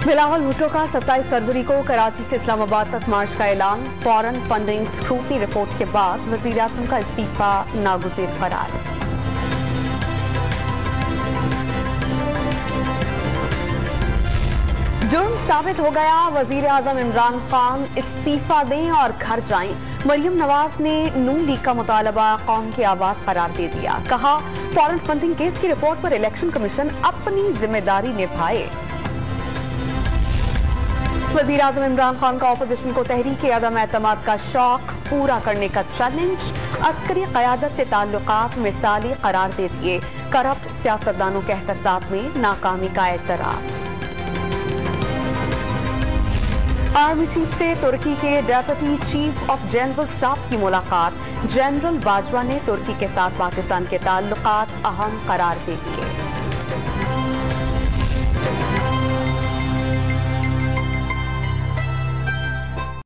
बिलावल भुट्टो का 27 फरवरी को कराची से इस्लामाबाद तक मार्च का ऐलान। फॉरेन फंडिंग स्क्रूटनी रिपोर्ट के बाद वजीर आजम का इस्तीफा नागुज़ीर करार। जुर्म साबित हो गया, वजीर आजम इमरान खान इस्तीफा दें और घर जाएं। मरियम नवाज ने नून लीग का मुतालबा कौम की आवाज करार दे दिया। कहा, फॉरेन फंडिंग केस की रिपोर्ट पर इलेक्शन कमीशन अपनी जिम्मेदारी निभाए। वजीर आजम इमरान खान का ऑपोजिशन को तहरीक अदम एतमाद का शौक पूरा करने का चैलेंज। अस्करी क़यादत से ताल्लुकात मिसाली करार दे दिए। करप्ट सियासतदानों के एहतसाब में नाकामी का एतराफ। आर्मी चीफ से तुर्की के deputy chief of general staff की मुलाकात। जनरल बाजवा ने तुर्की के साथ पाकिस्तान के ताल्लुकात अहम करार दे दिए।